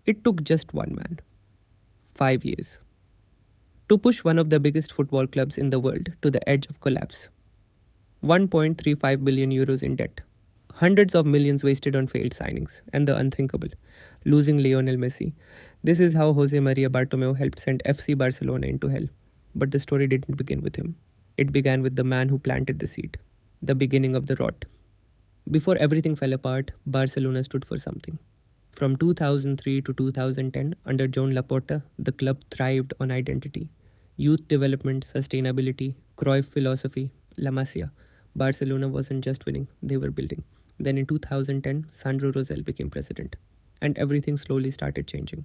It took just one man, 5 years, to push one of the biggest football clubs in the world to the edge of collapse. 1.35 billion euros in debt, hundreds of millions wasted on failed signings, and the unthinkable, losing Lionel Messi. This is how José María Bartomeu helped send FC Barcelona into hell. But the story didn't begin with him. It began with the man who planted the seed, the beginning of the rot. Before everything fell apart, Barcelona stood for something. From 2003 to 2010, under Joan Laporta, the club thrived on identity, youth development, sustainability, Cruyff philosophy, La Masia. Barcelona wasn't just winning, they were building. Then in 2010, Sandro Rosell became president, and everything slowly started changing.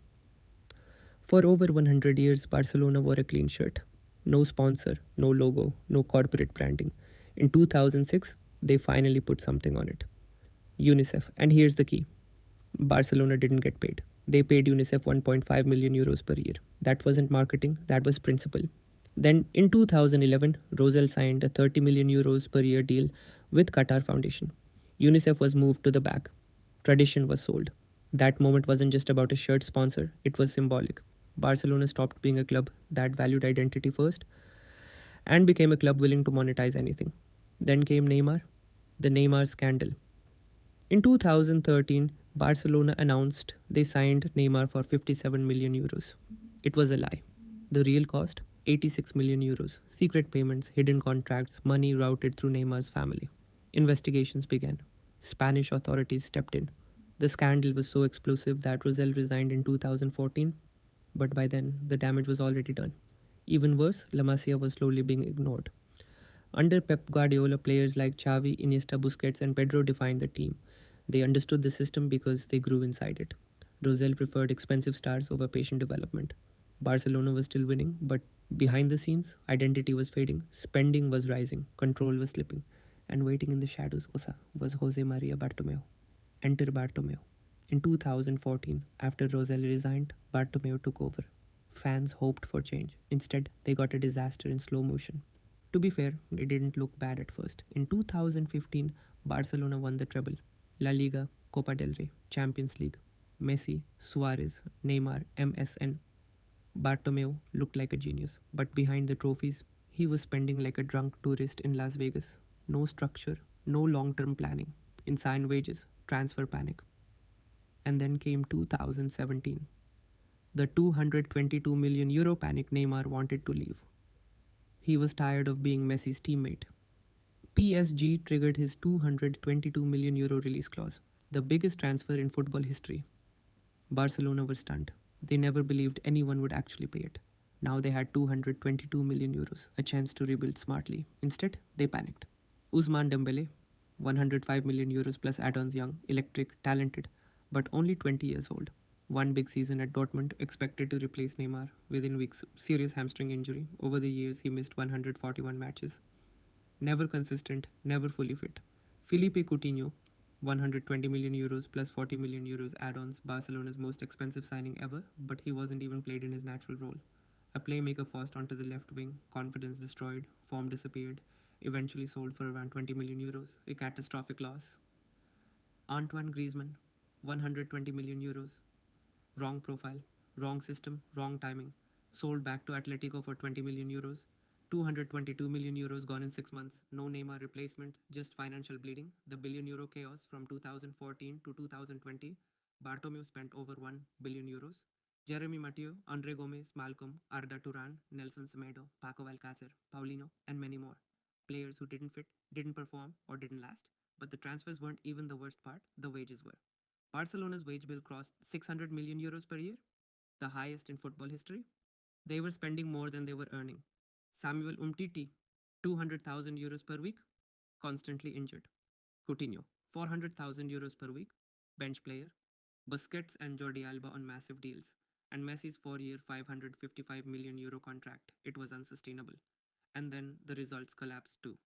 For over 100 years, Barcelona wore a clean shirt. No sponsor, no logo, no corporate branding. In 2006, they finally put something on it. UNICEF. And here's the key: Barcelona didn't get paid. They paid UNICEF 1.5 million euros per year. That wasn't marketing, that was principle. Then in 2011, Rosell signed a 30 million euros per year deal with Qatar Foundation. UNICEF was moved to the back. Tradition was sold. That moment wasn't just about a shirt sponsor, it was symbolic. Barcelona stopped being a club that valued identity first and became a club willing to monetize anything. Then came Neymar, the Neymar scandal. In 2013, Barcelona announced they signed Neymar for 57 million euros. It was a lie. The real cost, 86 million euros. Secret payments, hidden contracts, money routed through Neymar's family. Investigations began. Spanish authorities stepped in. The scandal was so explosive that Rosell resigned in 2014, but by then the damage was already done. Even worse, La Masia was slowly being ignored. Under Pep Guardiola, players like Xavi, Iniesta, Busquets, and Pedro defined the team. They understood the system because they grew inside it. Rosell preferred expensive stars over patient development. Barcelona was still winning, but behind the scenes, identity was fading, spending was rising, control was slipping, and waiting in the shadows was Jose Maria Bartomeu. Enter Bartomeu. In 2014, after Rosell resigned, Bartomeu took over. Fans hoped for change. Instead, they got a disaster in slow motion. To be fair, it didn't look bad at first. In 2015, Barcelona won the treble: La Liga, Copa del Rey, Champions League. Messi, Suarez, Neymar, MSN. Bartomeu looked like a genius, but behind the trophies, he was spending like a drunk tourist in Las Vegas. No structure, no long term planning, insane wages, transfer panic. And then came 2017. The 222 million euro panic. Neymar wanted to leave. He was tired of being Messi's teammate. PSG triggered his 222 million euro release clause, the biggest transfer in football history. Barcelona were stunned. They never believed anyone would actually pay it. Now they had 222 million euros, a chance to rebuild smartly. Instead, they panicked. Ousmane Dembélé, 105 million euros plus add-ons, young, electric, talented, but only 20 years old. One big season at Dortmund, expected to replace Neymar. Within weeks, serious hamstring injury. Over the years, he missed 141 matches. Never consistent, never fully fit. Philippe Coutinho, 120 million euros plus 40 million euros add-ons, Barcelona's most expensive signing ever, but he wasn't even played in his natural role. A playmaker forced onto the left wing, confidence destroyed, form disappeared, eventually sold for around 20 million euros, a catastrophic loss. Antoine Griezmann, 120 million euros, wrong profile, wrong system, wrong timing, sold back to Atletico for 20 million euros. 222 million euros gone in 6 months. No Neymar replacement, just financial bleeding. The billion euro chaos from 2014 to 2020. Bartomeu spent over 1 billion euros. Jeremy Mathieu, Andre Gomez, Malcolm, Arda Turan, Nelson Semedo, Paco Alcacer, Paulino, and many more. Players who didn't fit, didn't perform, or didn't last. But the transfers weren't even the worst part, the wages were. Barcelona's wage bill crossed 600 million euros per year, the highest in football history. They were spending more than they were earning. Samuel Umtiti, 200,000 euros per week, constantly injured. Coutinho, 400,000 euros per week, bench player. Busquets and Jordi Alba on massive deals. And Messi's 4 year, 555 million euro contract. It was unsustainable. And then the results collapsed too.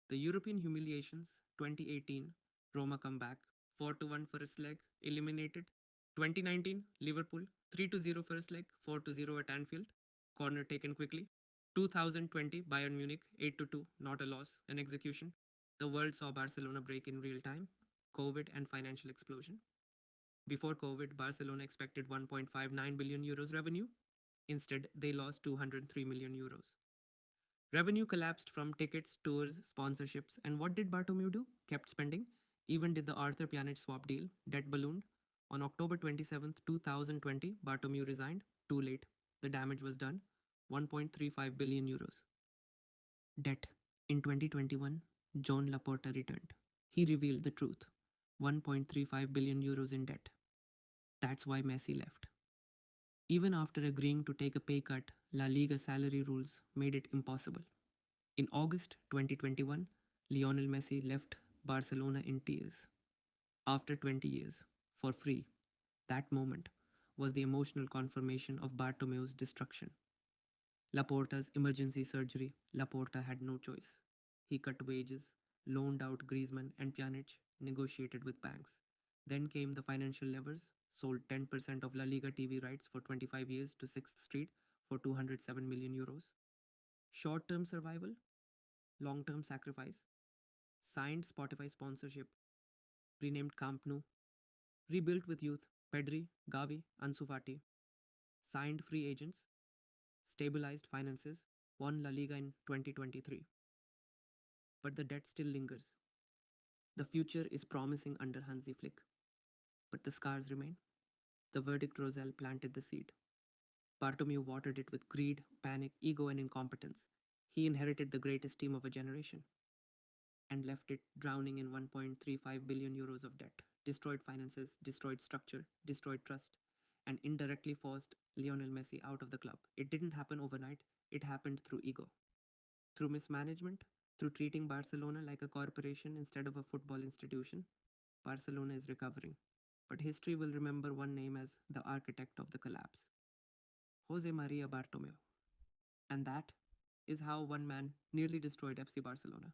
The European humiliations, 2018, Roma comeback, 4-1 first leg, eliminated. 2019, Liverpool, 3-0 first leg, 4-0 at Anfield, corner taken quickly. 2020, Bayern Munich, 8-2, not a loss, an execution. The world saw Barcelona break in real time, COVID and financial explosion. Before COVID, Barcelona expected 1.59 billion euros revenue. Instead, they lost 203 million euros. Revenue collapsed from tickets, tours, sponsorships, and what did Bartomeu do? Kept spending. Even did the Arthur Pjanic swap deal. Debt ballooned. On October 27th, 2020, Bartomeu resigned. Too late. The damage was done. 1.35 billion euros. Debt. In 2021, John Laporta returned. He revealed the truth. 1.35 billion euros in debt. That's why Messi left. Even after agreeing to take a pay cut, La Liga salary rules made it impossible. In August 2021, Lionel Messi left Barcelona in tears. After 20 years, for free. That moment was the emotional confirmation of Bartomeu's destruction. Laporta's emergency surgery. Laporta had no choice. He cut wages, loaned out Griezmann and Pjanic, negotiated with banks. Then came the financial levers, sold 10% of La Liga TV rights for 25 years to 6th Street for 207 million euros. Short term survival, long term sacrifice. Signed Spotify sponsorship, renamed Camp Nou, rebuilt with youth, Pedri, Gavi, Ansu Fati. Signed free agents, stabilized finances, won La Liga in 2023. But the debt still lingers. The future is promising under Hansi Flick, but the scars remain. The verdict Rosell planted the seed. Bartomeu watered it with greed, panic, ego, and incompetence. He inherited the greatest team of a generation and left it drowning in 1.35 billion euros of debt, destroyed finances, destroyed structure, destroyed trust, and indirectly forced Lionel Messi out of the club. It didn't happen overnight, it happened through ego, through mismanagement, through treating Barcelona like a corporation instead of a football institution. Barcelona is recovering, but history will remember one name as the architect of the collapse: José María Bartomeu. And that is how one man nearly destroyed FC Barcelona.